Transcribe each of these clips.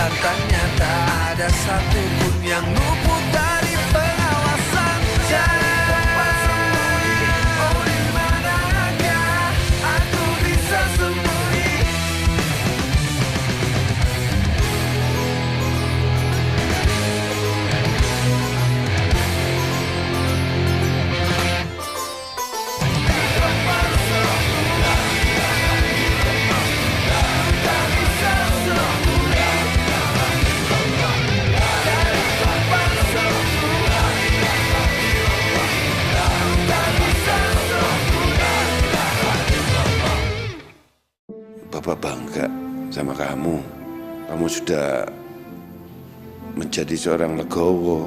Nyatanya tak ada satupun yang luput dari pengawasan. Tempat sembunyi, oh di manakah aku bisa sembunyi? Bapak bangga sama kamu. Kamu sudah menjadi seorang legowo,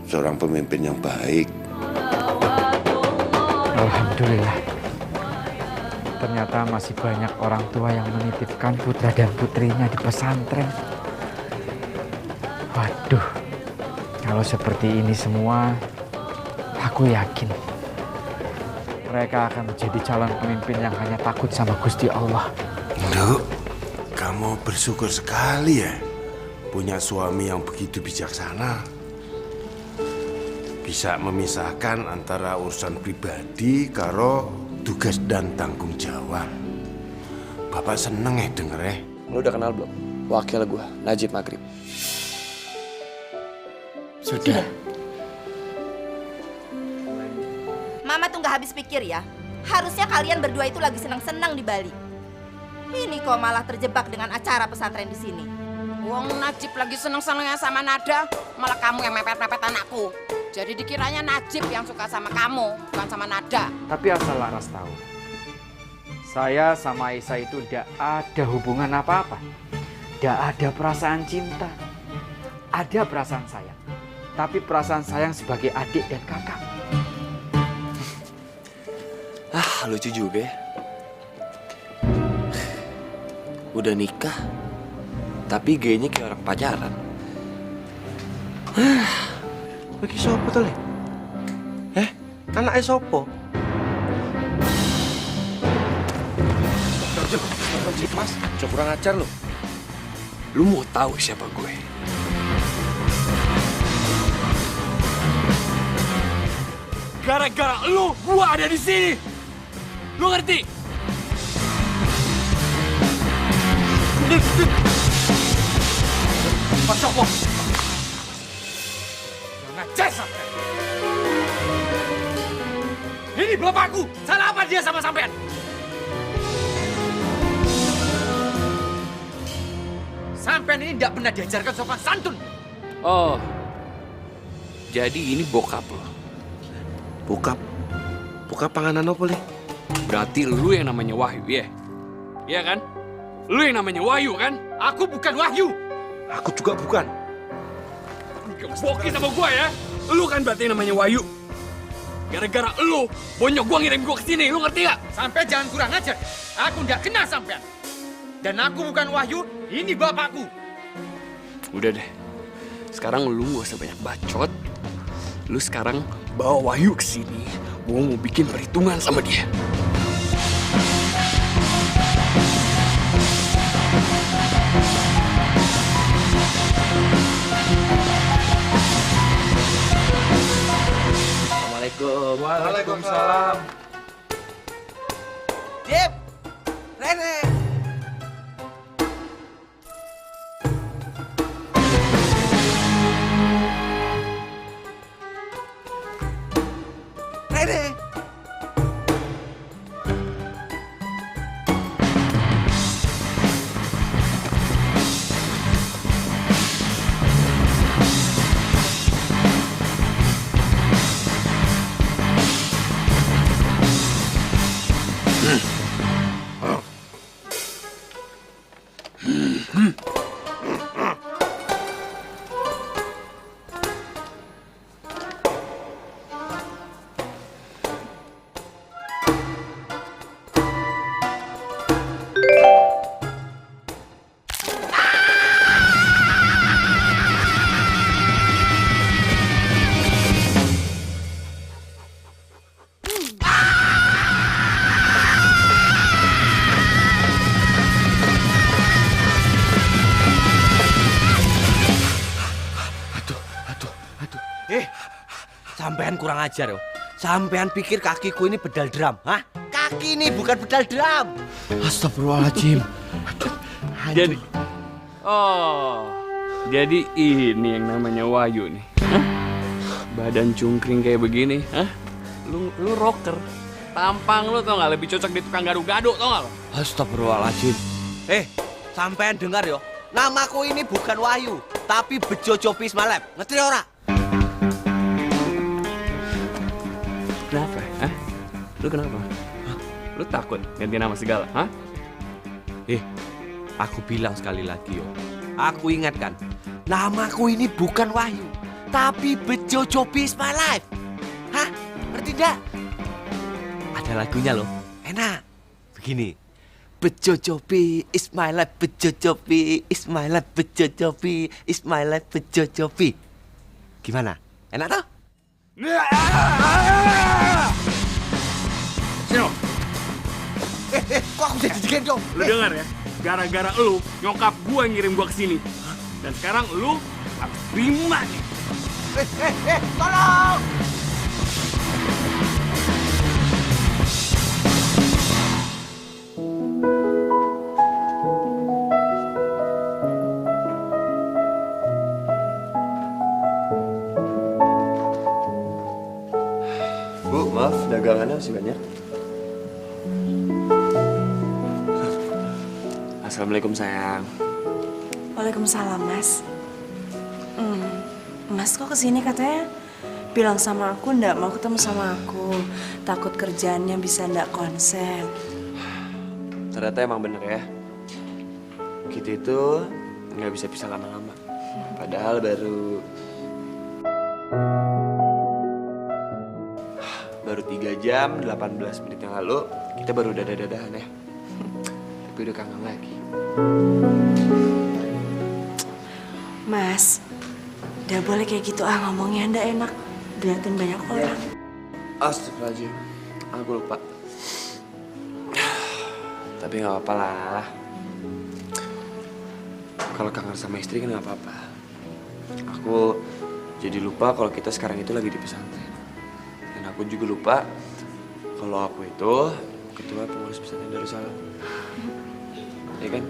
seorang pemimpin yang baik. Alhamdulillah. Ternyata masih banyak orang tua yang menitipkan putra dan putrinya di pesantren. Waduh, kalau seperti ini semua, aku yakin mereka akan menjadi calon pemimpin yang hanya takut sama Gusti Allah. Nduk, kamu bersyukur sekali ya punya suami yang begitu bijaksana. Bisa memisahkan antara urusan pribadi karo tugas dan tanggung jawab. Bapak seneng ya denger ya. Lu udah kenal belum? Wakil gue, Najib Maghrib. Sudah. Mama tuh nggak habis pikir ya. Harusnya kalian berdua itu lagi senang-senang di Bali. Ini kok malah terjebak dengan acara pesantren di sini. Wong Najib lagi seneng-senengnya sama Nada, malah kamu yang mepet-mepet anakku. Jadi dikiranya Najib yang suka sama kamu, bukan sama Nada. Tapi asal Laras tahu, saya sama Aisyah itu tidak ada hubungan apa-apa. Tidak ada perasaan cinta. Ada perasaan sayang. Tapi perasaan sayang sebagai adik dan kakak. Lucu juga ya. Udah nikah, tapi gayanya kayak orang pacaran. Bagi sopo tuh, Le? Anaknya sopo? Mas, coba kurang ajar lo. Lu mau tahu siapa gue? Gara-gara lu, gua ada di sini. Lu ngerti? Masya Allah. Ngajar sampai. Ini bapakku. Salah apa dia sama sampean? Sampean ini tidak pernah diajarkan sopan santun. Oh, jadi ini bokap lo. Bokap panganan apa, Le? Berarti lu yang namanya Wahyu, ya? Iya kan? Lu yang namanya Wahyu, kan? Aku bukan Wahyu. Aku juga bukan. Gebokin sama gua ya. Lu kan berarti namanya Wahyu. Gara-gara lu, bonyok gua ngirim gua ke sini. Lu ngerti gak? Sampai jangan kurang ajar. Aku nggak kenal sampean. Dan aku bukan Wahyu, ini bapakku. Udah deh. Sekarang lu gak usah banyak bacot. Lu sekarang bawa Wahyu ke sini. Gua mau bikin perhitungan sama dia. Assalamualaikum. Waalaikumsalam. Dip, Rene. Rene. Sampean kurang ajar yo. Sampean pikir kakiku ini bedal drum, hah? Kaki ini bukan bedal drum. Astagfirullahaladzim. Jadi, jadi ini yang namanya Wahyu nih. Hah? Badan cungkring kayak begini, hah? Lu rocker. Tampang lu tau gak lebih cocok di tukang gado-gado tau gak lo? Astagfirullahaladzim. Sampean dengar yo. Namaku ini bukan Wahyu, tapi Bejo Jopi Ismalep. Ngerti ora? Kenapa? Hah? Lu kenapa? Hah? Lu takut ganti nama segala? Hah? Aku bilang sekali lagi yo. Aku ingatkan, namaku ini bukan Wahyu, tapi Bejo Jopi Ismalep. Hah? Ngerti enggak? Ada lagunya loh. Enak. Begini. Bejo Jopi is my life, Bejo Jopi is my life, Bejo Jopi is my life, Bejo Jopi. Gimana? Enak toh? Sino, Kok aku jadi digendong? lu dengar ya? Gara-gara lu, nyokap gua ngirim gua kesini. Dan sekarang lu harus terima nih. Tolong! Bu, maaf, dagangannya masih banyak. Assalamualaikum sayang. Waalaikumsalam, Mas. Mas kok kesini katanya bilang sama aku ndak mau ketemu sama aku. Takut kerjaannya bisa ndak konsen. Ternyata emang bener ya. Kita itu nggak bisa pisah lama-lama. Padahal baru 3 jam 18 menit yang lalu kita baru dadah-dadahan ya. Tapi udah kangen lagi. Mas, ndak boleh kayak gitu ngomongnya ndak enak. Diliatin banyak orang. Astagfirullahaladzim, aku lupa. Tapi nggak apa-apa lah. Kalau kangen sama istri kan nggak apa-apa. Aku jadi lupa kalau kita sekarang itu lagi di pesantren. Dan aku juga lupa kalau aku itu ketua pengurus pesantren Darussalam. Ya kan?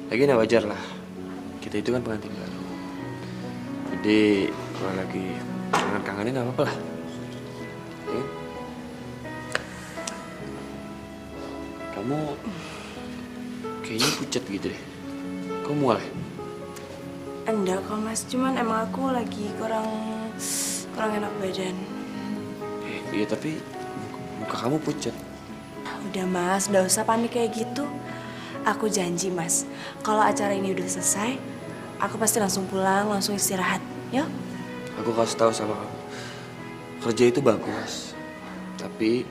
Lagian wajar lah. Kita itu kan pengantin baru. Jadi kalau lagi kangen-kangennya nggak apa-apa lah. Ya kan? Kamu kayaknya pucat gitu deh. Kamu mulai? Enggak kok Mas, cuman emang aku lagi kurang enak badan. Iya tapi muka kamu pucat. Udah Mas, nggak usah panik kayak gitu. Aku janji Mas, kalau acara ini udah selesai, aku pasti langsung pulang, langsung istirahat, ya? Aku kasih tahu sama kamu, kerja itu bagus, tapi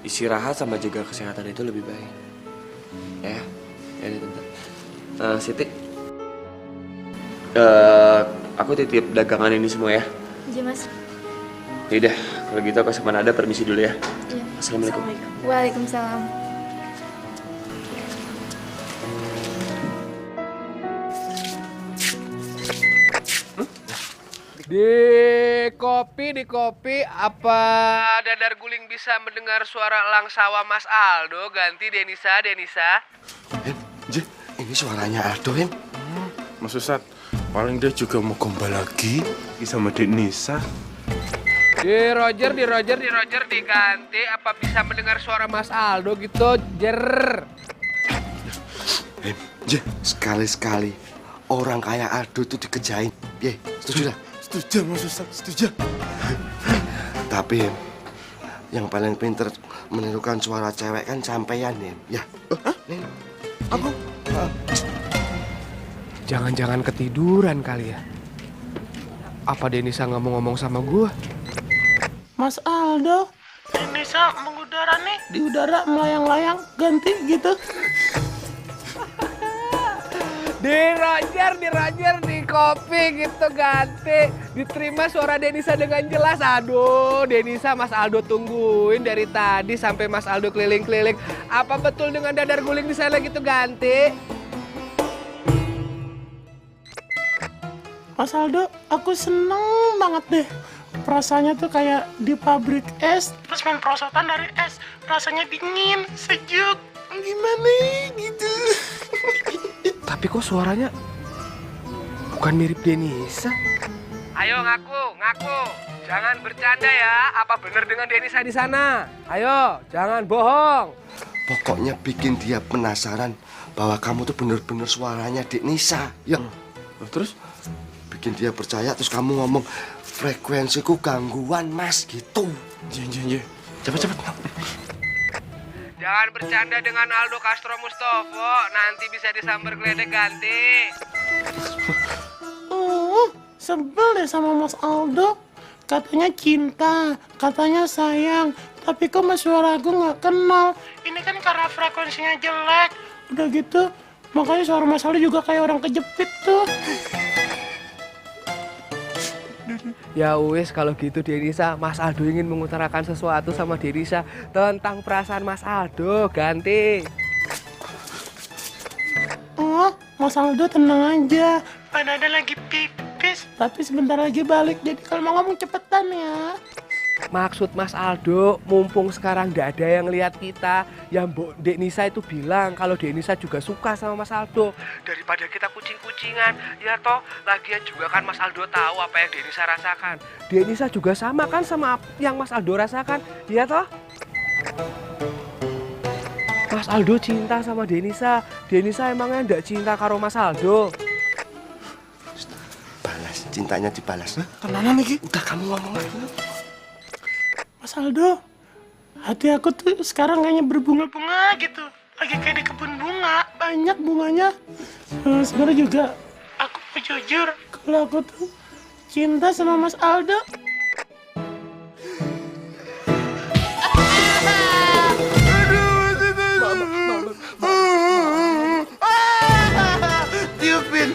istirahat sama jaga kesehatan itu lebih baik. Ya, ya tante. Siti, aku titip dagangan ini semua ya. Iya Mas. Yaudah, kalau gitu aku sama Nada permisi dulu ya. Iya. Assalamualaikum. Waalaikumsalam. Di kopi apa Dadar Guling bisa mendengar suara Langsawa Mas Aldo ganti Denisa? Ini suaranya Aldo, Hen. Mas Ustad, paling dia juga mau gombal lagi sama Dek Nisa. Di Roger diganti apa bisa mendengar suara Mas Aldo gitu, Jer. Hen, sekali-sekali orang kayak Aldo itu dikejain. Ye, setuju dah? Setuju, Mas Ustad, setuju. Tapi, Hen, yang paling pinter menirukan suara cewek kan sampeyan, Hen. Ya. Nen, aku? Jangan-jangan ketiduran kali ya. Apa Denisa nggak mau ngomong sama gua? Mas Aldo, Denisa mengudara nih, di udara melayang-layang, ganti gitu. Di Roger, di kopi gitu ganti. Diterima suara Denisa dengan jelas. Aduh, Denisa Mas Aldo tungguin dari tadi sampai Mas Aldo keliling-keliling. Apa betul dengan Dadar Guling di sana gitu ganti? Mas Aldo, aku seneng banget deh. perasaannya tuh kayak di pabrik es, terus main perosotan dari es, rasanya dingin, sejuk, gimana gitu. Tapi kok suaranya bukan mirip Denisa? Ayo ngaku. Jangan bercanda ya. Apa bener dengan Denisa di sana? Ayo, jangan bohong. Pokoknya bikin dia penasaran bahwa kamu tuh bener-bener suaranya Dek Nisa. Ya, terus bikin dia percaya, terus kamu ngomong frekuensiku gangguan mas gitu. Iya. Cepet. Jangan bercanda dengan Aldo Castro Mustopo. Nanti bisa disambar geledek ganti. Sebel deh sama Mas Aldo. Katanya cinta, katanya sayang. Tapi kok mas suara aku nggak kenal. Ini kan karena frekuensinya jelek. Udah gitu, makanya suara Mas Aldo juga kayak orang kejepit tuh. Ya wes, kalau gitu Denisa, Mas Aldo ingin mengutarakan sesuatu sama Denisa tentang perasaan Mas Aldo. Ganti. Oh, Mas Aldo tenang aja. Ada lagi pipis, tapi sebentar lagi balik. Jadi kalau mau ngomong cepetan ya. Maksud Mas Aldo, mumpung sekarang nggak ada yang lihat kita, yang Dek Nisa itu bilang kalau Dek Nisa juga suka sama Mas Aldo. Daripada kita kucing-kucingan, ya toh, lagian juga kan Mas Aldo tahu apa yang Dek Nisa rasakan. Dek Nisa juga sama kan sama yang Mas Aldo rasakan, ya toh? Mas Aldo cinta sama Dek Nisa. Dek Nisa emangnya nggak cinta karo Mas Aldo? Balas, cintanya dibalas. Kenapa lagi? Udah kamu ngomong lagi. Mas Aldo, hati aku tuh sekarang kayaknya berbunga-bunga gitu. Lagi kayak di kebun bunga, banyak bunganya. Sebenarnya juga aku mau jujur kalau aku tuh cinta sama Mas Aldo. Tiupin.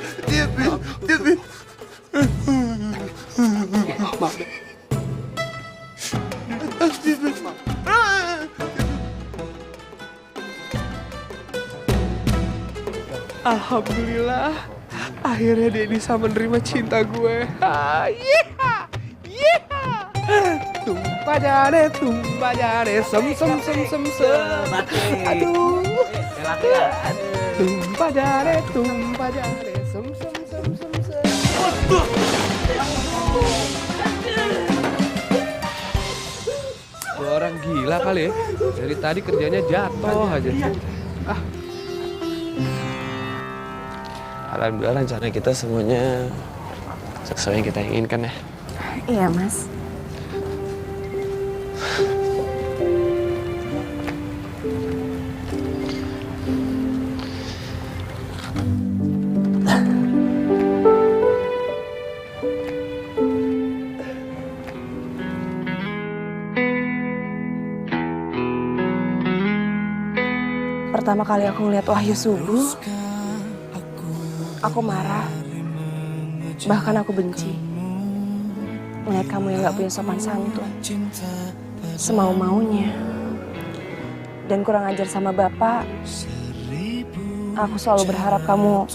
Alhamdulillah, akhirnya Denisa menerima cinta gue. Tumpah jare, sem. Aduh. Tumpah jare, sem. Orang gila kali ya. Dari tadi kerjanya jatuh aja. Alhamdulillah rencana kita semuanya sesuai yang kita inginkan ya. Iya, Mas. Pertama kali aku ngeliat Wahyu subuh, aku marah, bahkan aku benci. Melihat kamu yang gak punya sopan santun, semau-maunya, dan kurang ajar sama bapak. Aku selalu berharap kamu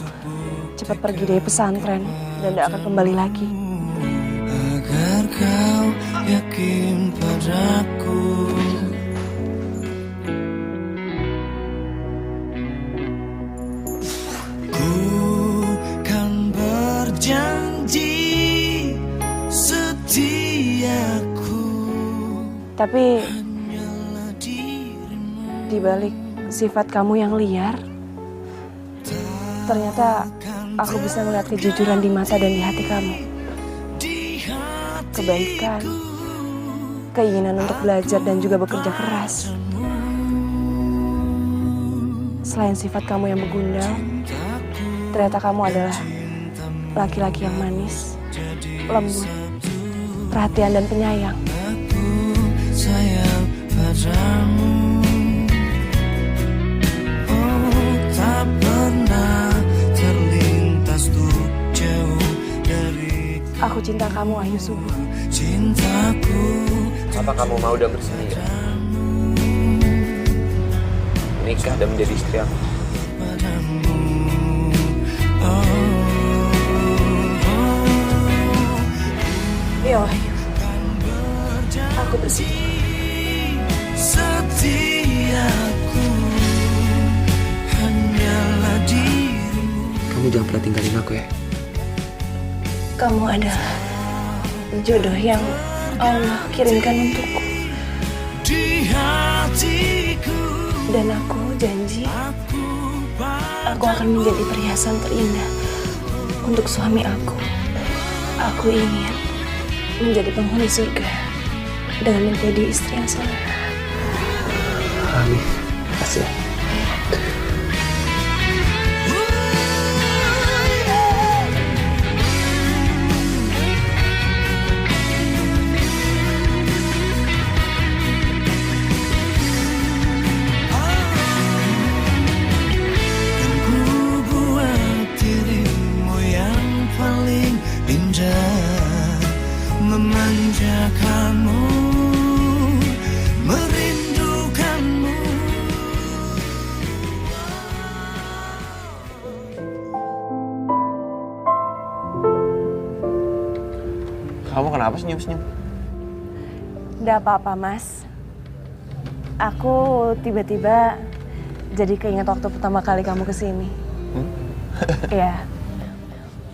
cepat pergi dari pesantren dan gak akan kembali lagi. Agar kau yakin padaku. Tapi di balik sifat kamu yang liar, ternyata aku bisa melihat kejujuran di mata dan di hati kamu. Kebaikan, keinginan untuk belajar dan juga bekerja keras. Selain sifat kamu yang begundal, ternyata kamu adalah laki-laki yang manis, lembut, perhatian dan penyayang. Sayang padamu, oh tak pernah terlintas tuh jauh dari. Aku cinta kamu, Wahyu Subuh. Cintaku. Apa kamu mau dan bersedia menikah dan menjadi istri aku? Iya, Wahyu. kamu jangan pernah tinggalin aku ya. Kamu adalah jodoh yang Allah kirimkan untukku. Di hatiku, dan aku janji aku akan menjadi perhiasan terindah untuk suami aku. Aku ingin menjadi penghuni surga dengan menjadi istri yang soleh. Amin. Makasih ya. memanjakanmu, merindukanmu. Kamu kenapa senyum-senyum? Nggak apa-apa, Mas. Aku tiba-tiba jadi keinget waktu pertama kali kamu kesini. Iya.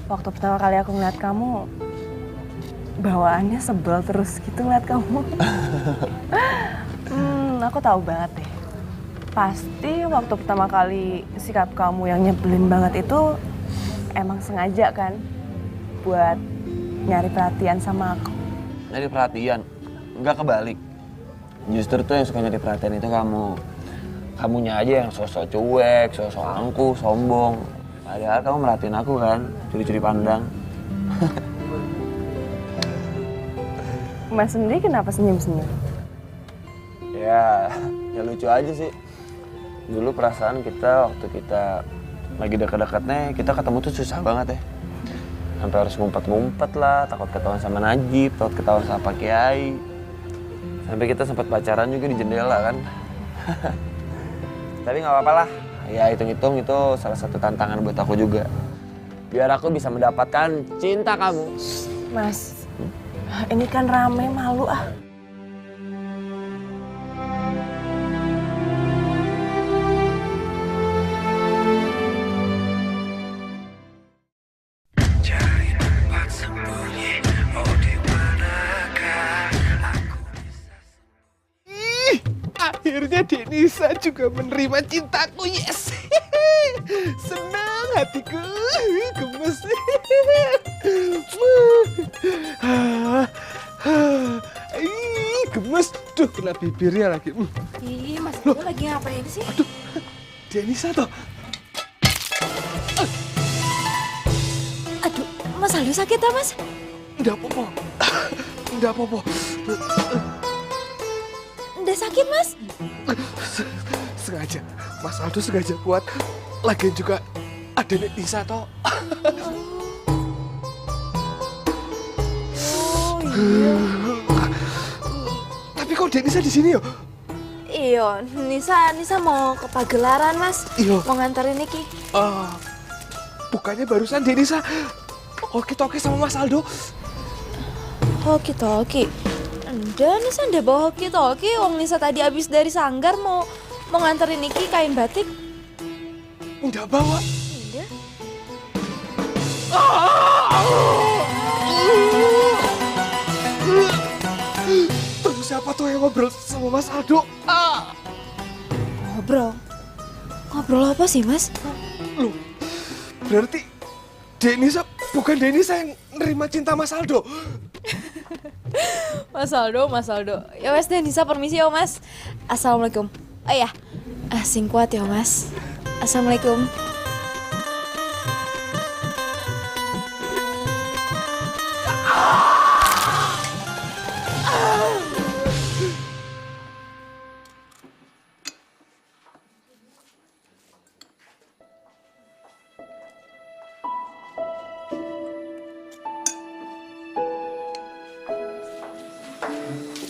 Waktu pertama kali aku ngeliat kamu, bawaannya sebel terus gitu ngeliat kamu. Aku tahu banget deh. Pasti waktu pertama kali sikap kamu yang nyebelin banget itu emang sengaja kan? Buat nyari perhatian sama aku. Nyari perhatian? Enggak, kebalik. Justru tuh yang suka nyari perhatian itu kamu. Kamunya aja yang sosok cuek, sosok angkuh, sombong. Padahal kamu merhatiin aku kan, curi-curi pandang. Mas sendiri kenapa senyum-senyum? Ya lucu aja sih. Dulu perasaan kita waktu kita lagi dekat-dekatnya, kita ketemu tuh susah banget ya. Sampai harus ngumpet-ngumpet lah, takut ketahuan sama Najib, takut ketahuan sama Pak Kiai. Sampai kita sempat pacaran juga di jendela kan. Tapi nggak apa-apa lah. Ya hitung-hitung itu salah satu tantangan buat aku juga. Biar aku bisa mendapatkan cinta kamu. Mas, ini kan rame, malu ah. Akhirnya Denisa juga menerima cintaku, yes. Senang hatiku, gemes. Gemes, duh kena bibirnya lagi. Ih, Mas Aldo lagi ngapain sih? Aduh, Denisa toh. Aduh, Mas Aldo sakit ah, Mas? Enggak apa-apa. Enggak apa-apa. Udah sakit, Mas? Sengaja, Mas Aldo sengaja buat. Lagian juga ada Nisa toh. Oh iya. Tapi kok Denisa di sini yo? Iya, Nisa mau ke pagelaran, Mas. Iya. Mau nganterin Niki. Bukannya barusan Denisa oke-oke sama Mas Aldo? Hoki-toki. Udah, Nisa udah bawa hoki-toki. Wong Nisa tadi abis dari sanggar mau nganterin Niki kain batik. Udah bawa? Udah. Terus siapa tuh yang ngobrol sama Mas Aldo? Ngobrol? Ngobrol apa sih, Mas? Loh, berarti Denisa bukan Denisa yang nerima cinta Mas Aldo? Mas Aldo. Ya wes deh, Nisa permisi ya, Mas. Assalamualaikum. Oh iya, sing kuat ya, Mas. Assalamualaikum.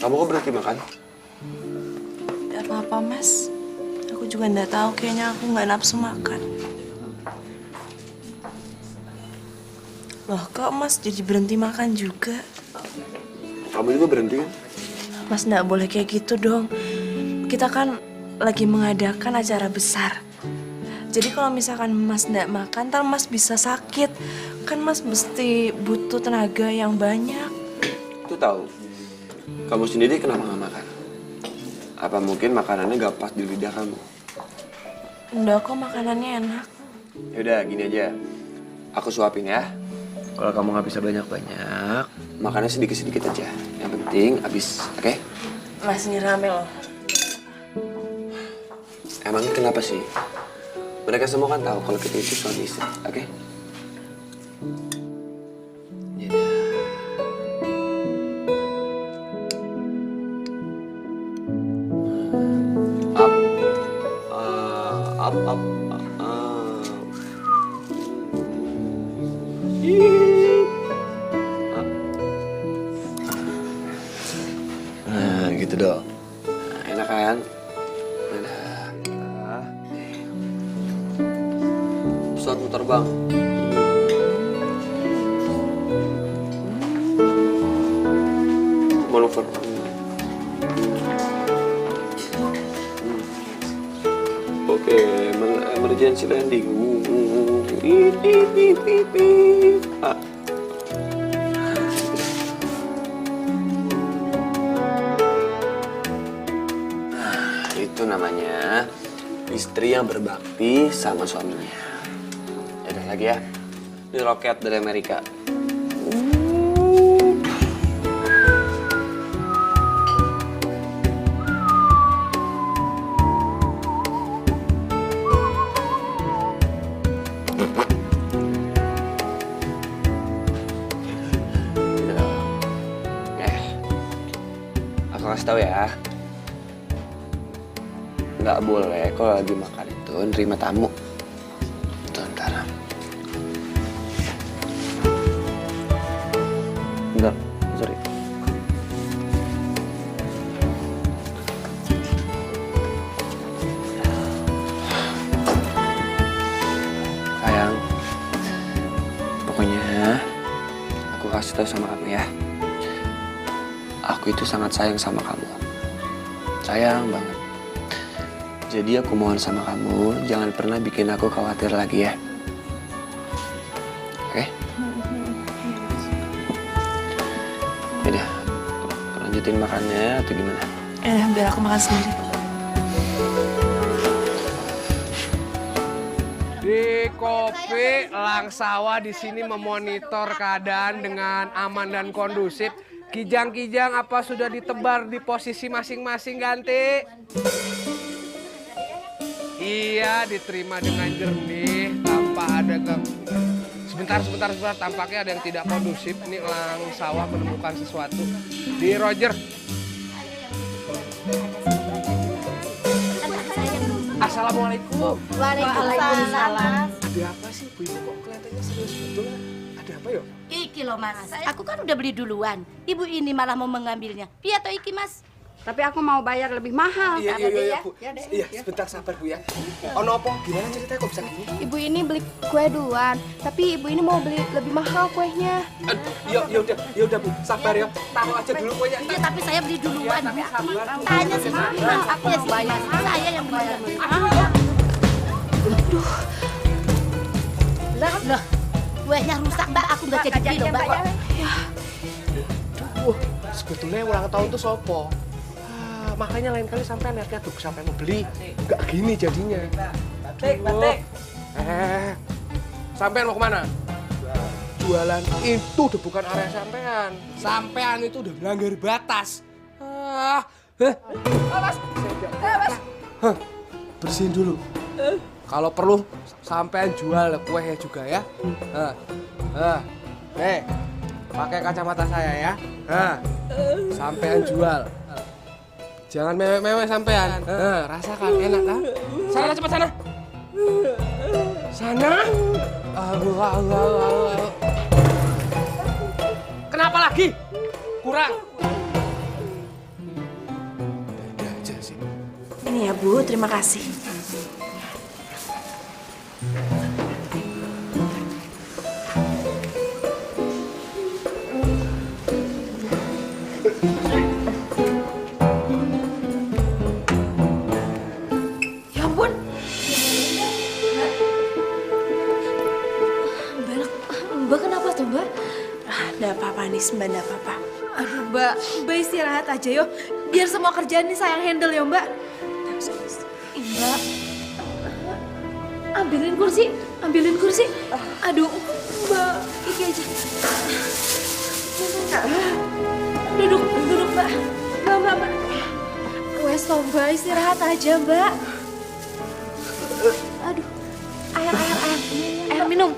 Kamu kok berhenti makan? Gak apa-apa, Mas. Aku juga nggak tahu, kayaknya aku nggak nafsu makan. Loh, kok Mas jadi berhenti makan juga? Kamu juga berhenti kan? Mas nggak boleh kayak gitu dong. Kita kan lagi mengadakan acara besar. Jadi kalau misalkan Mas nggak makan, ntar Mas bisa sakit. Kan Mas mesti butuh tenaga yang banyak. Tuh tahu, kamu sendiri kenapa nggak makan? Apa mungkin makanannya gak pas di lidah kamu? Enggak kok, makanannya enak. Yaudah, gini aja. Aku suapin ya. Kalau kamu nggak bisa banyak-banyak, makannya sedikit-sedikit aja. Yang penting habis, oke? Masih rame loh. Emang kenapa sih? Mereka semua kan tahu kalau kita itu suami istri, oke? Up. Nah, gitu dong. Nah, enak kan? Pesawat mau terbang. Manuver. Oke, emergency landing. Ah. Itu namanya istri yang berbakti sama suaminya. Yaudah lagi ya. Ini roket dari Amerika. Aku kasih tahu ya. Nggak boleh kalau lagi makan itu nerima tamu. Bentar. Enggak, sorry. Sayang, pokoknya aku kasih tahu sama kamu ya. Aku itu sangat sayang sama kamu. Sayang banget. Jadi aku mohon sama kamu, jangan pernah bikin aku khawatir lagi ya. Oke? Yaudah, lanjutin makannya atau gimana? Biar aku makan sendiri. Di Kopi Langsawa di sini memonitor keadaan dengan aman dan kondusif. Kijang-kijang apa sudah ditebar di posisi masing-masing, Ganti? Iya, diterima dengan jernih tanpa ada Sebentar, tampaknya ada yang tidak kondusif. Ini Langsawa menemukan sesuatu. Di Roger. Assalamualaikum. Waalaikumsalam. Ada apa sih, Bu Ibu kok kelihatannya serius betul? Ada apa ya? Iki loh mas, aku kan udah beli duluan. Ibu ini malah mau mengambilnya. Iya toh iki mas? Tapi aku mau bayar lebih mahal. Iya, Bu. Iya, sebentar sabar, Bu ya. Ono apa? Gimana ceritanya kok bisa gini? Ibu ini beli kue duluan, tapi ibu ini mau beli lebih mahal kuenya. Ya udah, Bu. Sabar ya. Taruh aja dulu kuenya. Iya, tapi saya beli duluan. Tanya sama mas, aku ya bayar. Saya yang bayar. Loh, kuenya rusak mbak, aku nggak jadi beli loh mbak. Sebetulnya ulang tahun tuh sopo? Makanya lain kali sampai lihat-lihat tuh siapa yang mau beli. Nggak gini jadinya. Batik. Sampean mau kemana? Jualan itu udah bukan area sampean. Sampean itu udah melanggar batas. Mas. Bersihin dulu. Kalau perlu sampean jual kue juga ya. Pakai kacamata saya ya. Sampean jual. Jangan mewek-mewek sampean. Rasakan enak kan? Sana cepat sana. Sana. Kenapa lagi? Kurang. Ada aja sih. Ini ya Bu, terima kasih. Mbak kenapa tuh Mbak? Nggak apa-apa nih, Mbak, nggak apa-apa. Aduh Mbak istirahat aja yo. Biar semua kerjaan ini saya yang handle ya Mbak. Mbak, ambilin kursi. Aduh, Mbak, iki aja. Duduk Mbak. Mbak. Wes toh Mbak, istirahat aja Mbak. Aduh, air minum.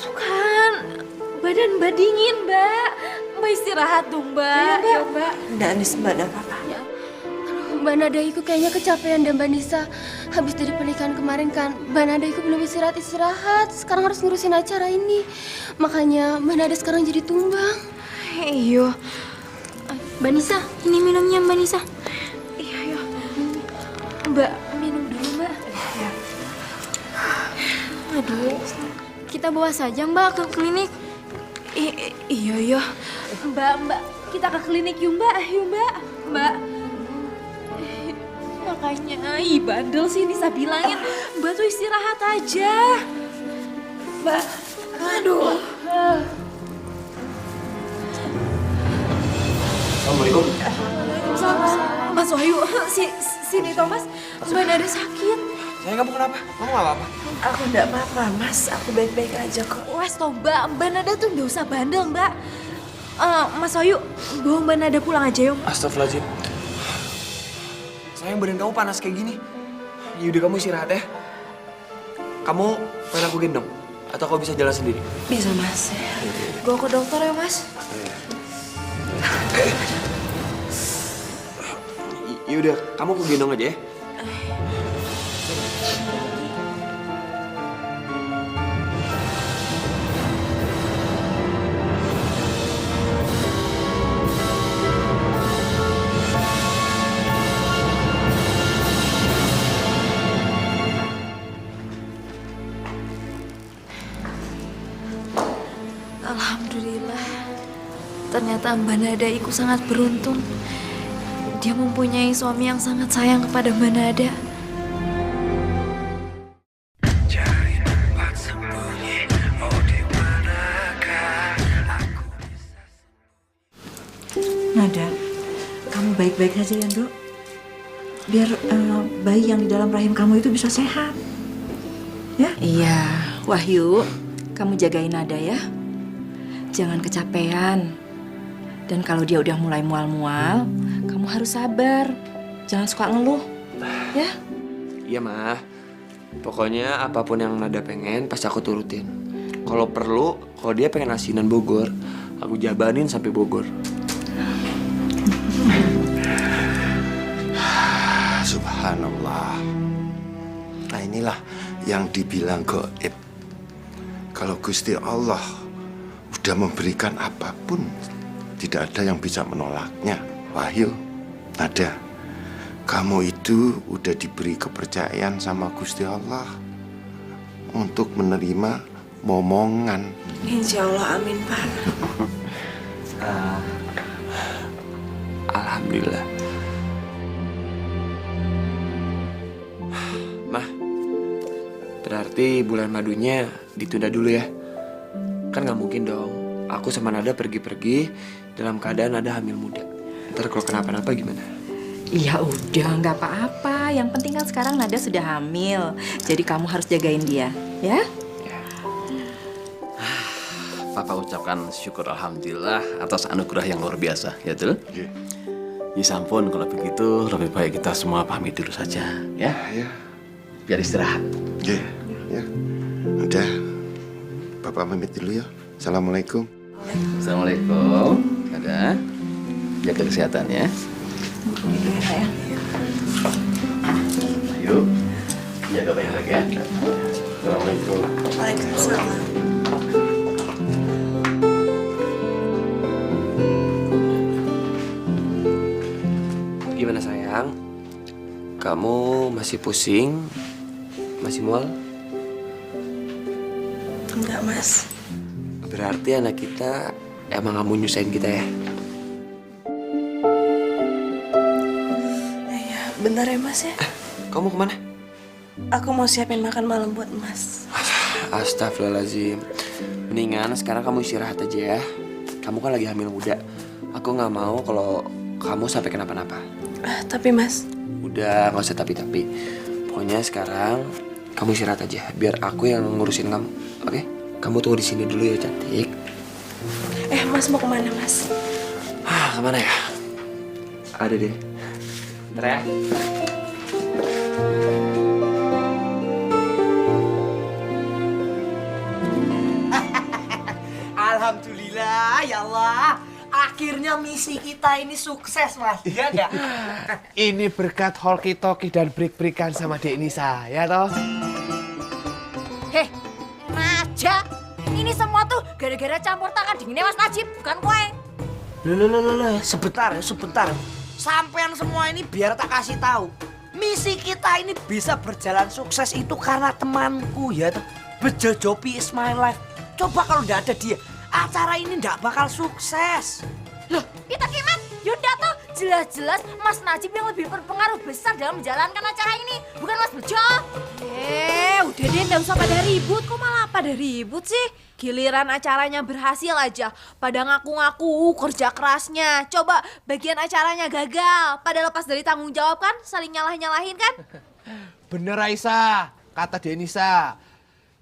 Tuh kan, badan Mbak dingin Mbak. Mbak istirahat dong Mbak. Ya, Mbak. Nggak nih, Mbak, nggak apa-apa. Mbak Nada itu kayaknya kecapean dan Mbak Nisa habis dari pernikahan kemarin kan. Mbak Nada itu belum istirahat. Sekarang harus ngurusin acara ini. Makanya Mbak Nada sekarang jadi tumbang. Iya. Mbak Nisa, ini minumnya Mbak Nisa. Iya. Mbak, minum dulu Mbak. Aduh, kita bawa saja Mbak ke klinik. Iya. Mbak, kita ke klinik yuk Mbak. Mbak. Makanya, bandel sih Nisa bilangin, Mbak tuh istirahat aja. Mbak, aduh. Assalamualaikum. Mas Wahyu, sini Thomas, Mbak Nada sakit. Sayang, kamu kenapa? Kamu gak apa-apa? Aku nggak apa-apa, Mas. Aku baik-baik aja kok. Wes toh Mbak Nada tuh nggak usah bandel Mbak. Mas Wahyu, bawa Mbak Nada pulang aja yuk. Astagfirullahaladzim. Sayang, badan kamu panas kayak gini. Yaudah, kamu istirahat ya. Kamu pengen aku gendong? Atau kau bisa jalan sendiri? Bisa, Mas. Bawa ke dokter ya Mas. Yaudah, kamu aku gendong aja ya. Alhamdulillah. Ternyata Mbak Nada iku sangat beruntung. Dia mempunyai suami yang sangat sayang kepada Mbak Nada. Nada, kamu baik-baik saja ya, Dok. Biar bayi yang di dalam rahim kamu itu bisa sehat. Ya? Iya, Wahyu, kamu jagain Nada ya. Jangan kecapean. Dan kalau dia udah mulai mual-mual, kamu harus sabar. Jangan suka ngeluh, ya? Iya, Ma. Pokoknya apapun yang Nada pengen, pasti aku turutin. Kalau perlu, kalau dia pengen asinan Bogor, aku jabanin sampai Bogor. Subhanallah. Nah, inilah yang dibilang gaib. Kalau Gusti Allah udah memberikan apapun, tidak ada yang bisa menolaknya. Wahyu, Nada, kamu itu udah diberi kepercayaan sama Gusti Allah untuk menerima momongan. Insya Allah, amin, Pak. Alhamdulillah. Mah, berarti bulan madunya ditunda dulu ya? Kan gak mungkin dong aku sama Nada pergi-pergi dalam keadaan Nada hamil muda. Ntar kalau kenapa-napa gimana? Ya udah, nggak apa-apa. Yang penting kan sekarang Nada sudah hamil. Jadi kamu harus jagain dia, ya? Papa ucapkan syukur alhamdulillah atas anugerah yang luar biasa, ya Tul? Iya. Ya sampun, kalau begitu lebih baik kita semua pamit dulu saja, ya? Ya. Biar istirahat. Iya, ya. Udah, Bapak pamit dulu ya. Assalamualaikum. Assalamualaikum. Ada. Jaga kesehatan ya. Yuk. Jaga baik-baik ya. Assalamualaikum. Waalaikumsalam. Gimana sayang? Kamu masih pusing? Masih mual? Enggak, Mas. Berarti anak kita emang gak mau nyusahin kita ya? Iya, bentar ya, Mas ya. Kamu kemana? Aku mau siapin makan malam buat Mas. Astagfirullahaladzim. Mendingan sekarang kamu istirahat aja ya. Kamu kan lagi hamil muda. Aku nggak mau kalau kamu sampai kenapa-napa. Tapi Mas. Udah, nggak usah tapi-tapi. Pokoknya sekarang kamu istirahat aja. Biar aku yang ngurusin kamu. Oke? Kamu tunggu di sini dulu ya, cantik. Mas mau kemana, Mas? Kemana ya? Ada deh. Bentar ya. Alhamdulillah, ya Allah. Akhirnya misi kita ini sukses, Mas. Iya nggak? Ini berkat holki-toki dan break-breakan sama Dek Nisa, ya toh? Heh, Raja, ini semua tuh gara-gara campur tangan dinginnya Mas Najib, bukan kowe. Loh, sebentar. Sampean semua ini biar tak kasih tahu. Misi kita ini bisa berjalan sukses itu karena temanku ya toh. Bejo Jopi is my life. Coba kalau nggak ada dia, acara ini nggak bakal sukses. Loh, kita gimana? Yunda tuh jelas-jelas Mas Najib yang lebih berpengaruh besar dalam menjalankan acara ini, bukan Mas Bejo. Udah deh, nggak usah pada ribut. Kok malah pada ribut sih? Giliran acaranya berhasil aja, pada ngaku-ngaku kerja kerasnya. Coba bagian acaranya gagal, pada lepas dari tanggung jawab kan, saling nyalah-nyalahin kan? Bener Aisyah, kata Denisa.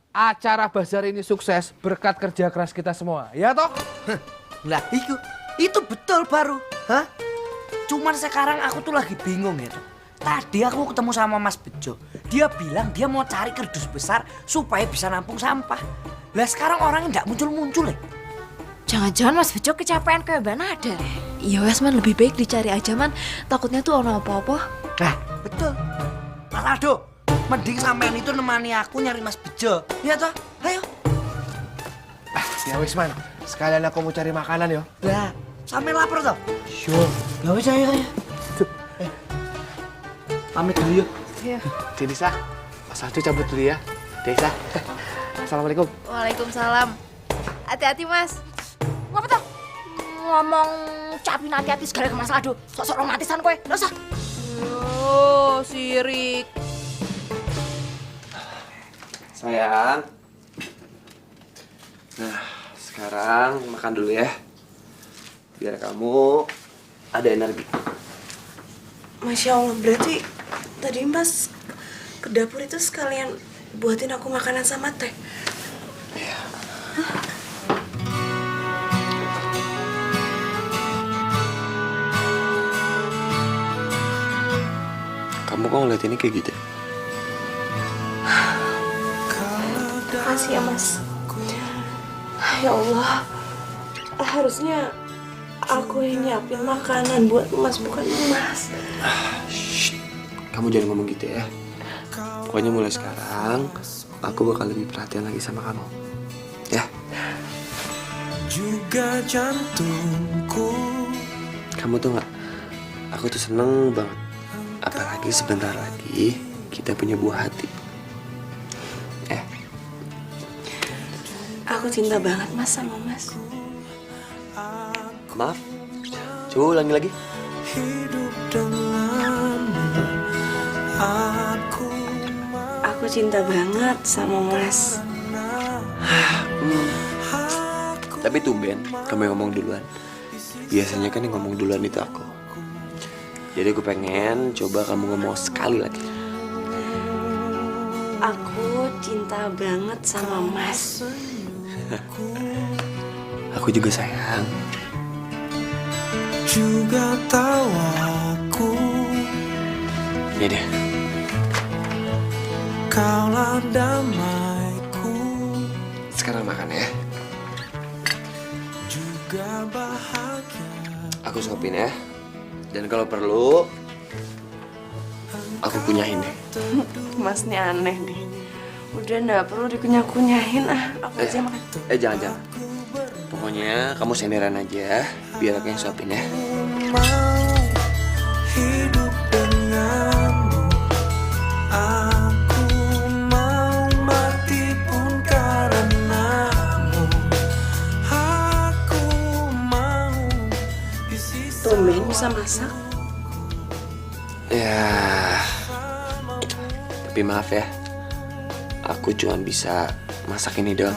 Acara bazar ini sukses berkat kerja keras kita semua, ya toh? Lah itu betul baru. Hah? Cuman sekarang aku tuh lagi bingung ya toh. Tadi aku ketemu sama Mas Bejo. Dia bilang dia mau cari kerdus besar supaya bisa nampung sampah. Lah sekarang orangnya nggak muncul-muncul ya. Jangan-jangan Mas Bejo kecapean kayak Mbak Nada. Iya wes man, lebih baik dicari aja man. Takutnya tuh ono apa-apa. Nah betul. Mas Aldo, mending sampean itu nemani aku nyari Mas Bejo. Ya toh, ayo. Ya wis man, sekalian aku mau cari makanan yo. Lah, sampe lapar toh? Sure. Ya wis ayo. Pamit dulu yuk. Iya. Denisa, Mas Aldo cabut dulu ya. Denisa. Assalamualaikum. Waalaikumsalam. Hati-hati Mas. Ngapa tuh? Ngomong capin hati-hati segala ke Mas Aldo. Sok-sok romantisan kowe. Nggak usah. Oh, sirik. Sayang. Nah, sekarang makan dulu ya. Biar kamu ada energi. Masya Allah, berarti tadi Mas ke dapur itu sekalian buatin aku makanan sama teh. Iya. Kamu kok ngeliat ini kayak gitu? Makasih ya Mas. Ya Allah, harusnya aku yang nyiapin makanan buat Mas, bukan Mas. Kamu jangan ngomong gitu ya. Pokoknya mulai sekarang aku bakal lebih perhatian lagi sama kamu. Ya. Juga jantungku. Kamu tuh nggak? Aku tuh seneng banget. Apalagi sebentar lagi kita punya buah hati. Aku cinta banget Mas sama Mas. Maaf. Coba ulangi lagi. Hidup denganmu. Aku cinta banget sama Mas. Tapi tumben kamu yang ngomong duluan. Biasanya kan yang ngomong duluan itu aku. Jadi aku pengen coba kamu ngomong sekali lagi. Aku cinta banget sama Mas. Aku juga sayang. Juga tahu aku. Ya deh. Kaulah damaiku. Sekarang makan ya. Juga bahagia. Aku suapin ya. Dan kalau perlu aku kunyahin deh. Mas ini aneh deh. Udah nggak perlu dikunyah-kunyahin aku aja makan. Jangan. Pokoknya kamu senderan aja, biar aku yang suapin ya. Hidup denganmu. Aku mau mati pun karenamu. Aku mau Tumben bisa masak. Ya. Tapi Tapi maaf ya, aku cuma bisa masak ini doang.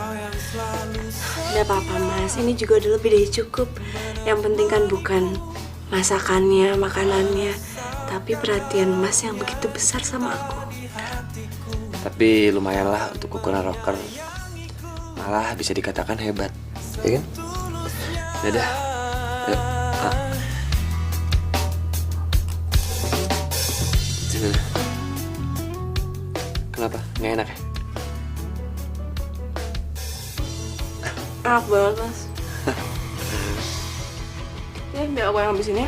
Tidak apa-apa Mas, ini juga udah lebih dari cukup. Yang penting kan bukan masakannya, makanannya, tapi perhatian Mas yang begitu besar sama aku. Tapi lumayan lah untuk ukuran rocker. Malah bisa dikatakan hebat, ya kan? Dadah. Yuk. Kenapa? Nggak enak ya? Enak banget Mas. Ya, biar aku yang habisin ya.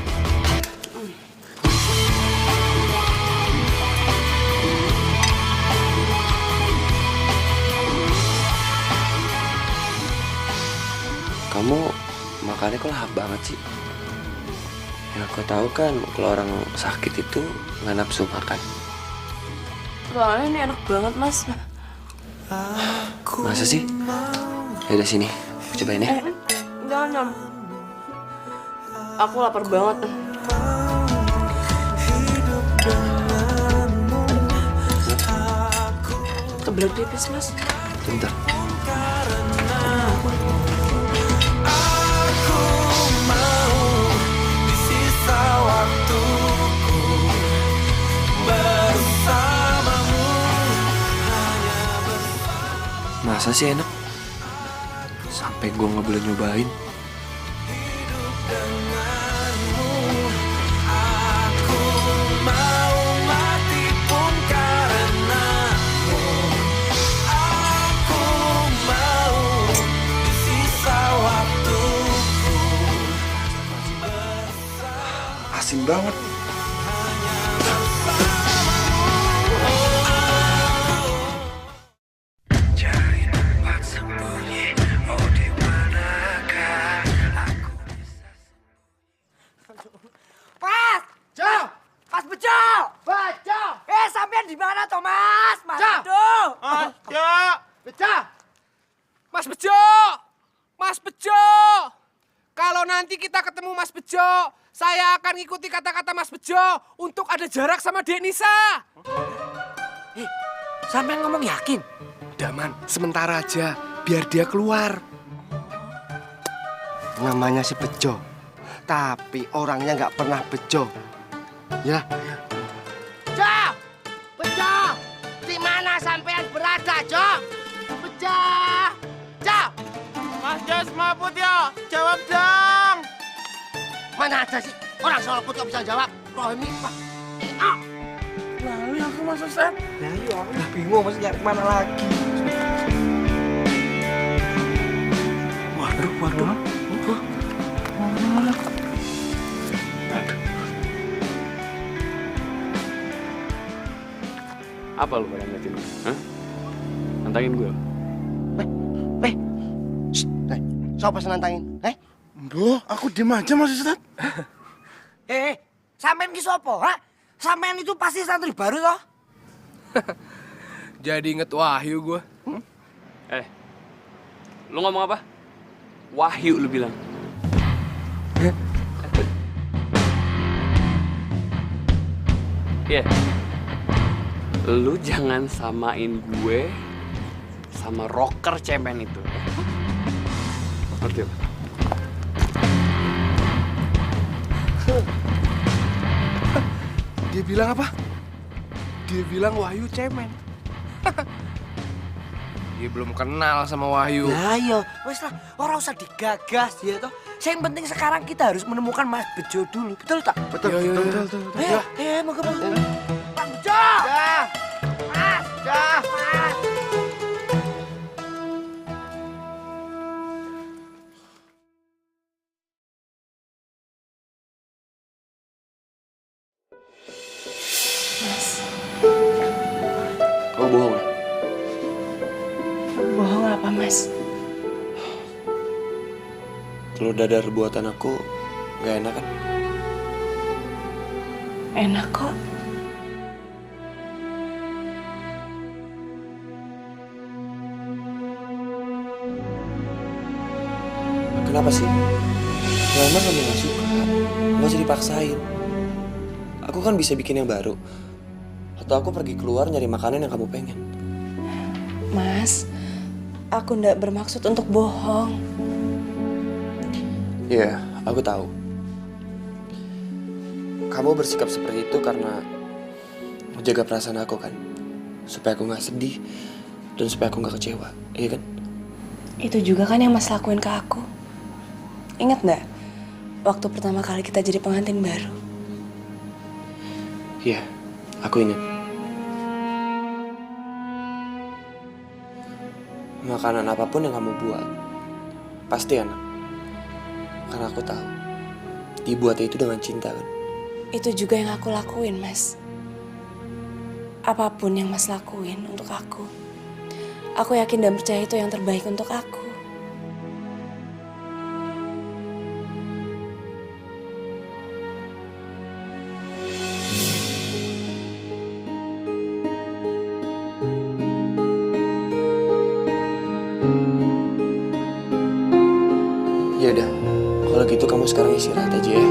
Kamu makannya kok lahap banget sih? Yang aku tahu kan kalau orang sakit itu nggak nafsu makan. Soalnya ini enak banget Mas. Masa sih? Ya udah sini, aku cobain ya. Jangan. Aku lapar banget. Kebelet pipis Mas. Bentar. Masa sih enak? Sampai gue nggak boleh nyobain. Asin banget. Mas Bejo! Sampean di mana toh Mas? Mas Bejo! Mas Bejo! Mas Bejo! Kalau nanti kita ketemu Mas Bejo, saya akan ngikuti kata-kata Mas Bejo untuk ada jarak sama Dek Nisa. Sampean ngomong yakin? Daman, sementara aja, biar dia keluar. Namanya si Bejo, tapi orangnya nggak pernah bejo. Ya. Bejo! Di mana sampean berada, Jo? Bejo! Jo! Mas Jas Maput ya, jawab dong. Mana ada sih orang soal put kok bisa jawab? Rohmi, Pak. Lalu aku masuk set. Nah, iya, aku bingung mesti nyari kemana lagi. Waduh. Apa lu pada ngeliatin gue? Hah? Nantangin gue? Siapa senantangin? Duh, aku diem aja Mas Ustad. Sampean ki sapa, ha? Sampean itu pasti santri baru toh? Jadi inget Wahyu gue. Lu ngomong apa? Wahyu lu bilang. Iya. Lu jangan samain gue sama rocker cemen itu. Ngerti apa? Dia bilang apa? Dia bilang Wahyu cemen. Dia belum kenal sama Wahyu. Lah iya, wes lah, ora usah digagas ya toh. Yang penting sekarang kita harus menemukan Mas Bejo dulu, betul tak? Betul. Moga. Mas Bejo! Mas! Kau bohong ya? Bohong apa Mas? Telur dadar buatan aku nggak enak kan? Enak kok. Kenapa sih? Ya emang kamu gak suka, gak usah dipaksain. Aku kan bisa bikin yang baru. Atau aku pergi keluar nyari makanan yang kamu pengen? Mas, aku ndak bermaksud untuk bohong. Iya, aku tahu. Kamu bersikap seperti itu karena menjaga perasaan aku kan? Supaya aku gak sedih dan supaya aku gak kecewa, iya kan? Itu juga kan yang Mas lakuin ke aku. Ingat nggak? Waktu pertama kali kita jadi pengantin baru. Iya, aku ingat. Makanan apapun yang kamu buat, pasti enak. Karena aku tahu, dibuatnya itu dengan cinta kan? Itu juga yang aku lakuin, Mas. Apapun yang Mas lakuin untuk aku yakin dan percaya itu yang terbaik untuk aku. Ya udah, kalau gitu kamu sekarang istirahat aja ya.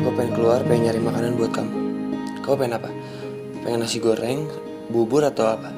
Aku pengen keluar, pengen nyari makanan buat kamu. Kamu pengen apa? Pengen nasi goreng, bubur atau apa?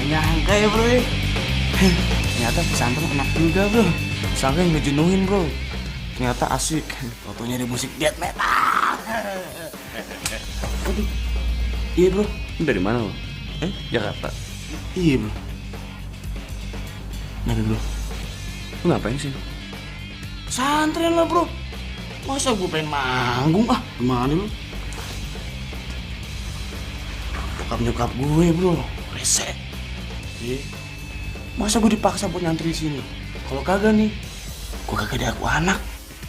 Nyangka ya bro, ternyata pesantren enak juga bro. Sangka ngejenuhin bro, ternyata asik. Fotonya di musik death metal. Aduh, iya bro. Ini dari mana lo? Jakarta? Iya bro. Mana bro? Lu ngapain sih? Pesantren lah bro. Masa gue pengen manggung gimana lu? Nyokap gue bro, rese. Masa gue dipaksa buat nyantri di sini? Kalau kagak nih, gue kagak ada aku anak.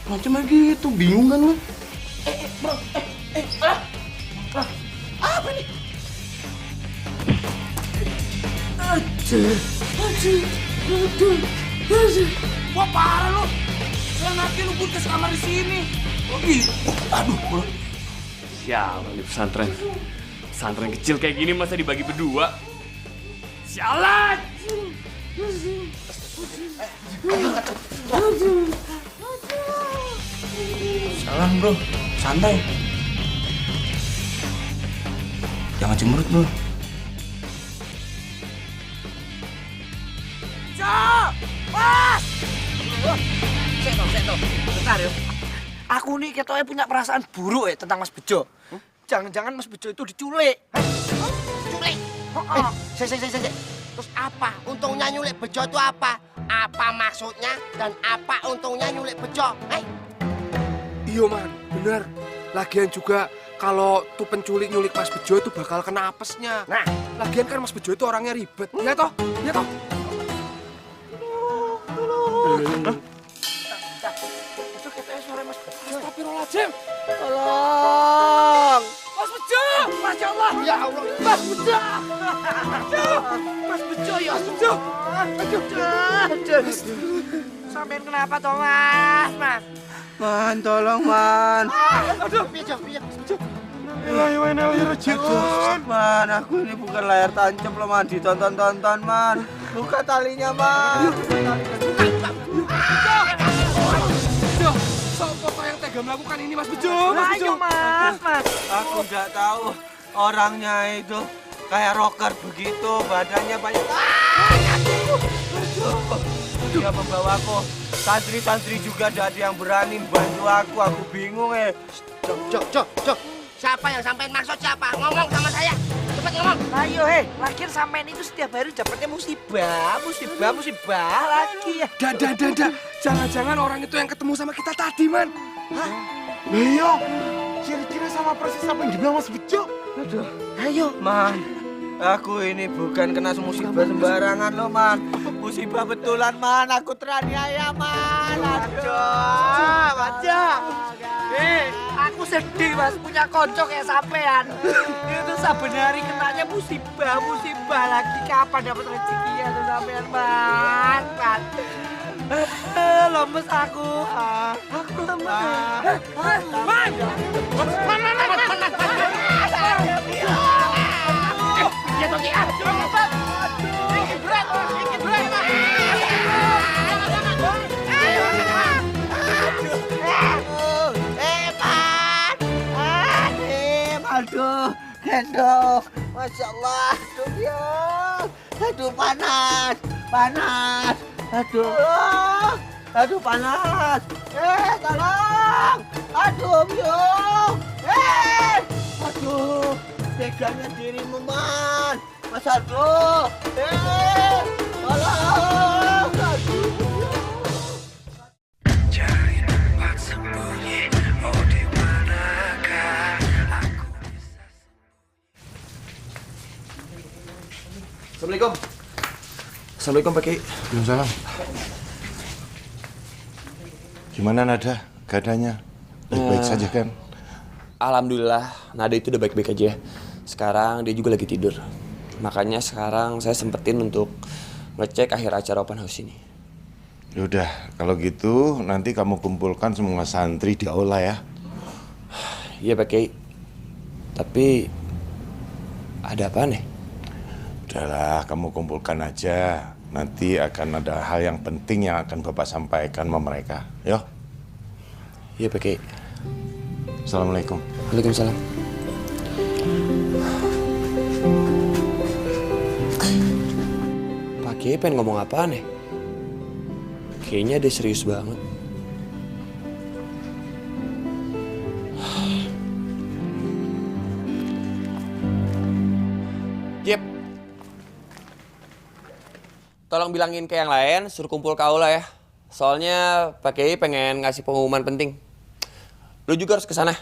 Macam gitu, bingung kan lu? Bro, apa nih? Aduh. Wah parah lu. Saya nanti lu pun ke kamar di sini. Aduh, bro. Sialan di pesantren. Pesantren kecil kayak gini masa dibagi berdua? Sialan! Salam bro, santai. Jangan cemberut bro. Mas! Seto. Bentar ya. Aku nih ketoknya punya perasaan buruk tentang Mas Bejo. Jangan-jangan Mas Bejo itu diculik. Culik? Saya. Terus apa untungnya nyulik Bejo itu apa? Apa maksudnya dan apa untungnya nyulik Bejo? Iya man, bener. Lagian juga kalau tuh penculik nyulik Mas Bejo itu bakal kena apesnya. Nah, lagian kan Mas Bejo itu orangnya ribet. Iya toh? Itu katanya suara Mas Bejo. Astagfirullahaladzim. Tolong. Mas Bejo! Masya Allah! Ya Allah! Mas Bejo! Mas Bejo ya! Mas Bejo! Aduh. Sampean kenapa toh Mas? Man, tolong man. Aduh! Bejo. Man, aku ini bukan layar tancap loh man. Ditonton-tonton man. Buka talinya man. Bejo! Sopo yang tega melakukan ini Mas Bejo? Ayo mas. Aku nggak tahu orangnya itu kayak rocker begitu, badannya banyak. Dia membawaku. Santri-santri juga ada yang berani bantu aku bingung Jok. Siapa yang sampein maksud siapa? Ngomong sama saya. Cepet ngomong. Ayo lagian sampean itu setiap hari dapatnya musibah lagi ya. Dah. Jangan-jangan orang itu yang ketemu sama kita tadi, Man. Hah? Iya, kira-kira sama persis apa yang dibilang Mas Bejo. Aduh, ayo. Man, aku ini bukan kena musibah sembarangan loh, Man. Musibah betulan, Man. Aku teraniaya, Man. Aduh. Aku sedih, Mas. Punya konco kayak sampean. Itu saben hari kenanya musibah lagi. Kapan dapat rezekinya tuh sampean, Man? Lemes aku. Aku lemes. Man! Ya toh ki. Iki berat. Aduh, gendong. Masya Allah, aduh ya. Aduh panas. Aduh panas. Tolong. Aduh Biung. Aduh, teganya dirimu, Man. Mas Aldo. Tolong. Aduh. Cari tempat sembunyi, oh di manakah aku bisa. Assalamualaikum Pak Kiai. Waalaikumsalam. Gimana Nada keadaannya? Baik-baik saja kan? Alhamdulillah, Nada itu udah baik-baik aja. Sekarang dia juga lagi tidur. Makanya sekarang saya sempetin untuk ngecek akhir acara open house ini. Yaudah, kalau gitu nanti kamu kumpulkan semua santri di aula ya. Iya Pak Kiai. Tapi ada apa nih? Udahlah, kamu kumpulkan aja. Nanti akan ada hal yang penting yang akan Bapak sampaikan sama mereka. Yo. Iya Pak Kiai. Assalamualaikum. Waalaikumsalam. Pak Kiai pengen ngomong apa nih? Kayaknya dia serius banget. Jep. Tolong bilangin ke yang lain, suruh kumpul ke aula ya. Soalnya Pak Kiai pengen ngasih pengumuman penting. Lu juga harus ke sana.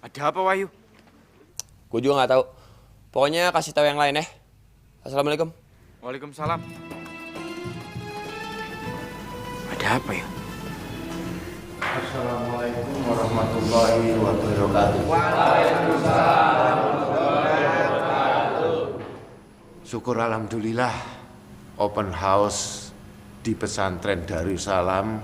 Ada apa, Wahyu? Gue juga nggak tahu. Pokoknya kasih tahu yang lain ya. Assalamualaikum. Waalaikumsalam. Ada apa ya? Assalamualaikum warahmatullahi wabarakatuh. Syukur alhamdulillah open house di pesantren Darussalam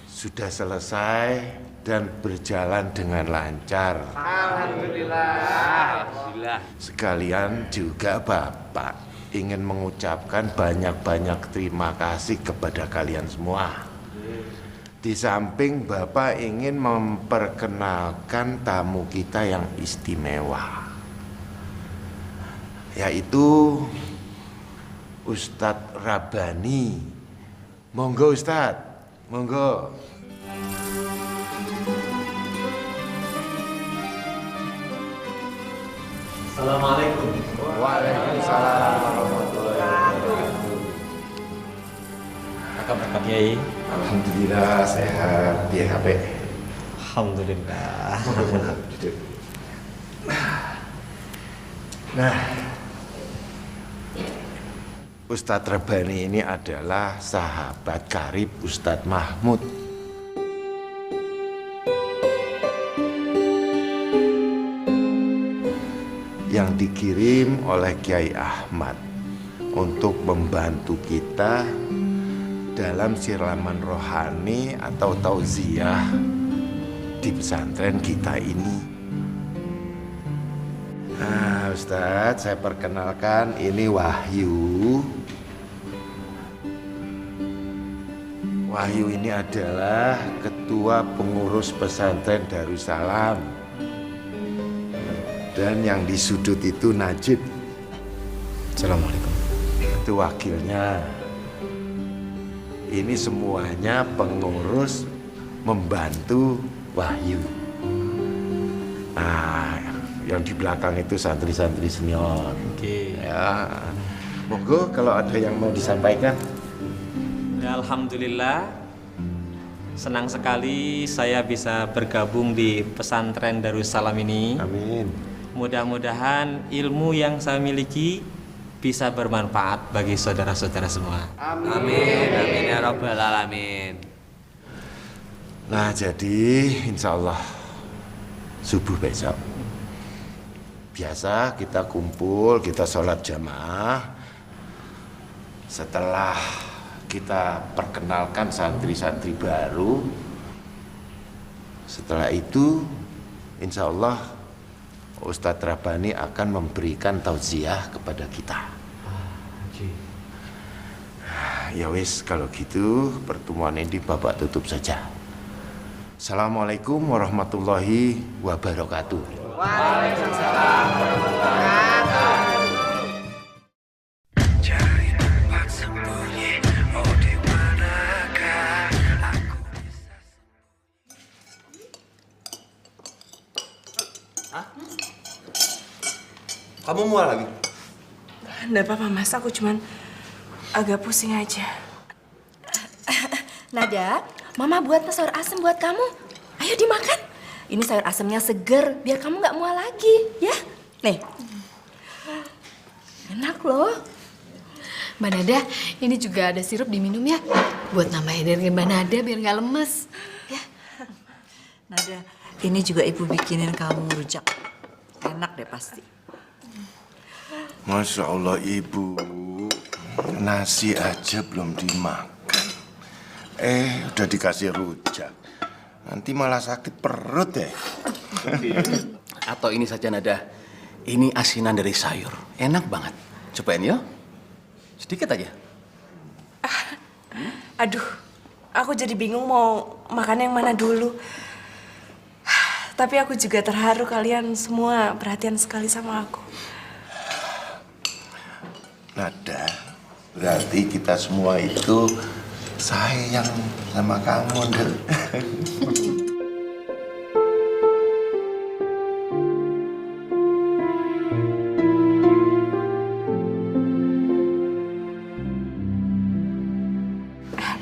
sudah selesai dan berjalan dengan lancar. Alhamdulillah. Sekalian juga Bapak ingin mengucapkan banyak-banyak terima kasih kepada kalian semua. Di samping Bapak ingin memperkenalkan tamu kita yang istimewa, yaitu Ustadz Rabbani. Monggo Ustadz, monggo. Assalamualaikum. Waalaikumsalam warahmatullahi wabarakatuh. Apa kabar Pak Kiai? Alhamdulillah sehat. Dia HP. Alhamdulillah. Nah, Ustadz Rabbani ini adalah sahabat karib Ustadz Mahmud. Yang dikirim oleh Kiai Ahmad untuk membantu kita dalam siraman rohani atau tauziah di pesantren kita ini. Nah, Ustadz, saya perkenalkan, ini Wahyu. Wahyu ini adalah ketua pengurus pesantren Darussalam. Dan yang di sudut itu Najib. Assalamualaikum. Itu wakilnya. Ini semuanya pengurus membantu Wahyu. Nah, yang di belakang itu santri-santri senior. Oke. Ya, monggo kalau ada yang mau disampaikan. Ya, alhamdulillah, senang sekali saya bisa bergabung di pesantren Darussalam ini. Amin. Mudah-mudahan ilmu yang saya miliki bisa bermanfaat bagi saudara-saudara semua. Amin, amin ya rabbal alamin. Nah, jadi insya Allah subuh besok biasa kita kumpul, kita sholat jamaah. Setelah kita perkenalkan santri-santri baru, setelah itu insya Allah Ustadz Rabbani akan memberikan tausiah kepada kita. Ya wis, kalau gitu pertemuan ini Bapak tutup saja. Assalamualaikum warahmatullahi wabarakatuh. Waalaikumsalam warahmatullahi wabarakatuh. Cari tempat sembunyi, oh di manakah aku bisa Kamu mual lagi? Nggak apa-apa mas, aku cuman agak pusing aja. Nada, Mama buat sayur asem buat kamu. Ayo dimakan. Ini sayur asemnya seger, biar kamu nggak mual lagi, ya. Nih, enak loh. Mbak Nada, ini juga ada sirup diminum ya. Buat nambahin energi Mbak Nada biar nggak lemes. Nada, ini juga ibu bikinin kamu rujak. Enak deh pasti. Masya Allah ibu, nasi aja belum dimakan. Udah dikasih rujak. Nanti malah sakit perut ya. Atau ini saja Nada, ini asinan dari sayur, enak banget. Cobain ya, sedikit aja. Aduh, aku jadi bingung mau makan yang mana dulu. Tapi aku juga terharu kalian semua perhatian sekali sama aku. Nada, berarti kita semua itu sayang sama kamu, Ndel.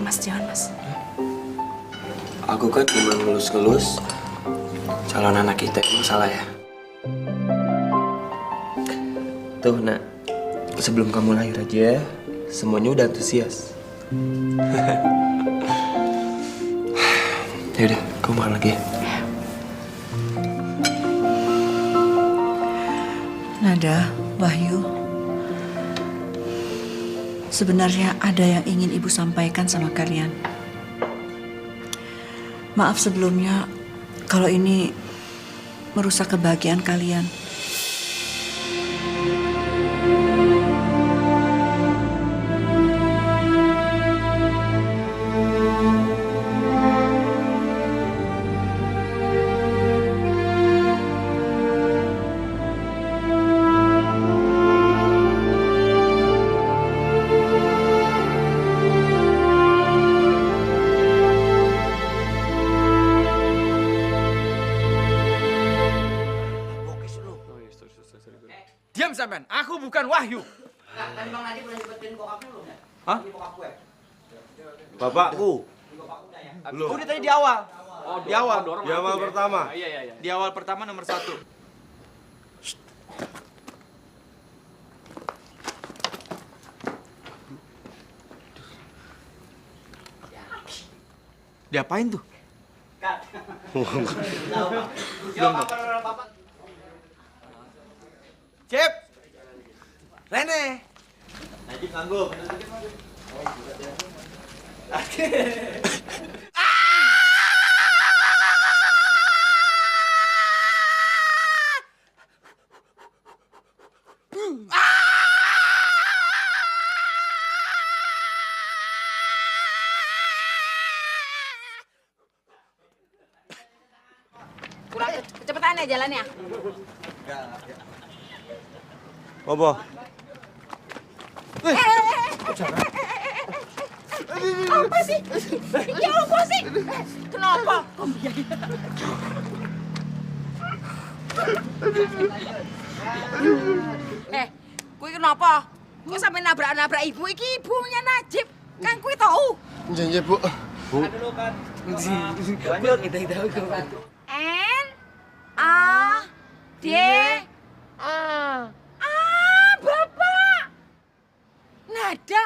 Mas, jangan mas. Aku kan cuma ngelus-ngelus calon anak kita, emang salah ya? Tuh nak, sebelum kamu lahir aja, semuanya udah antusias. Yaudah, kamu makan lagi ya. Nada, Wahyu, sebenarnya ada yang ingin ibu sampaikan sama kalian. Maaf sebelumnya kalau ini merusak kebahagiaan kalian. Diam sampean, aku bukan Wahyu. Kan Bang Nadi boleh nyebutin bokapnya belum ya? Hah? Bokap gue. Bapakku. Belum. Udah tadi di awal. Oh, di awal. Di awal pertama. Iya. Di awal pertama nomor 1. Diapain tuh? Belum. Cip! Rene! Najib ngangguk. Kurang kecepetan ya jalannya. Apa? Apa sih? Ya apa sih? Kenapa? Kuwi kenapa? Kok sampe nabrak-nabrak ibu? Iki ibunya Najib. Kan kuwi tau. Janji, Bu. Bu. N-A-D-A. Bapak. Nada.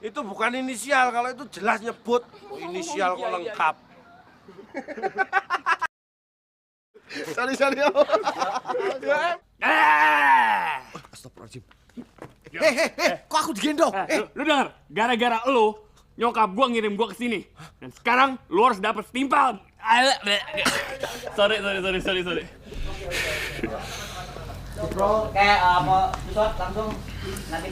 Itu bukan inisial. Kalau itu jelas nyebut. Inisial kok lengkap. Sorry. Astagfirullahaladzim. Kok aku digendong? Lu denger, gara-gara lu, nyokap gua ngirim gua ke sini. Dan sekarang lu harus dapet setimpal. Sorry. Bro, kayak apa? Langsung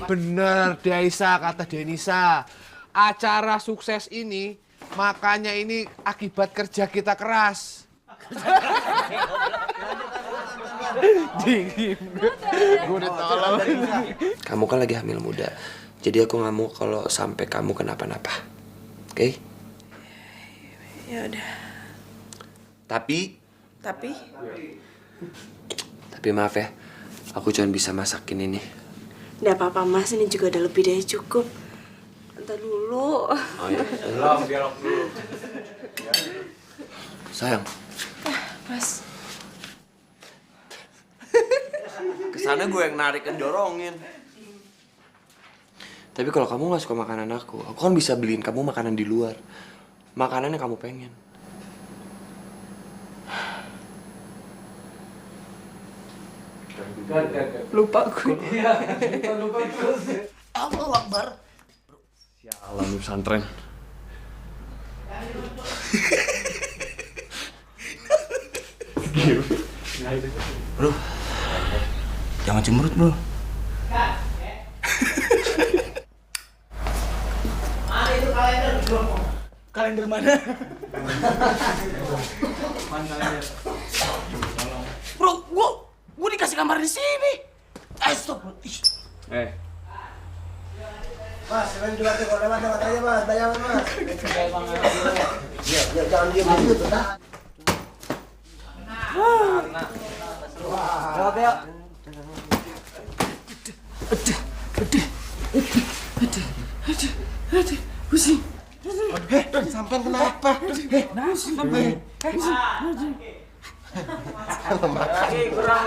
Bener, Daisa kata Denisa. Acara sukses ini, makanya ini akibat kerja kita keras. Dingin. Gue udah tolong. Kamu kan lagi hamil muda. Jadi aku nggak mau kalau sampai kamu kenapa-napa. Oke? Ya udah. Tapi maaf ya. Aku cuma bisa masakin ini. Nggak apa-apa Mas, ini juga udah lebih dari cukup. Ntar dulu. Oh iya. Dialog dulu. Sayang. Mas. Kesana gue yang narik dan dorongin. Tapi kalau kamu nggak suka makanan aku kan bisa beliin kamu makanan di luar. Makanan yang kamu pengen. Lupa gue. lupa terus. Allah Akbar. Ya Allah, lu pesantren. Bro, jangan cemberut bro. Mana itu kalender bro? Kalender mana? Mana kalender? Bro, gua dikasih kamar di sini. Stop. Mas, kalian juga tuh kalau lewat aja mas, bayangan mas. Iya, jangan diem gitu, nah. Lewat ya. Aduh, pusing. Sampean kenapa? Sampai. Lagi kurang.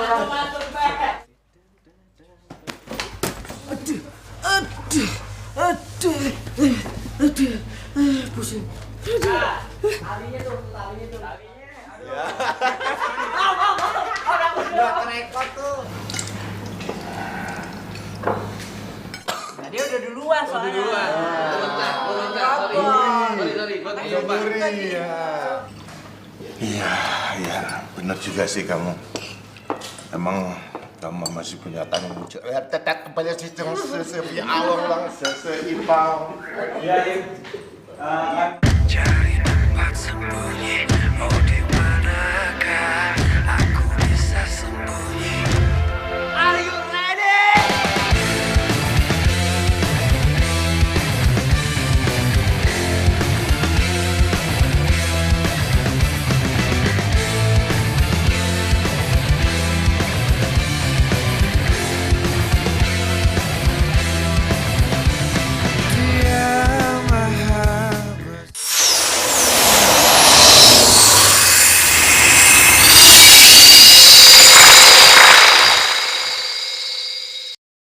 Aduh, pusing. Talinya tuh. Udah kerekot tuh. Dia udah duluan soalnya. Iya, benar juga sih kamu. Emang kamu masih punya tanggung jawab. Tetek kepada si punya awang bang, seipang. Cari tempat sembunyi.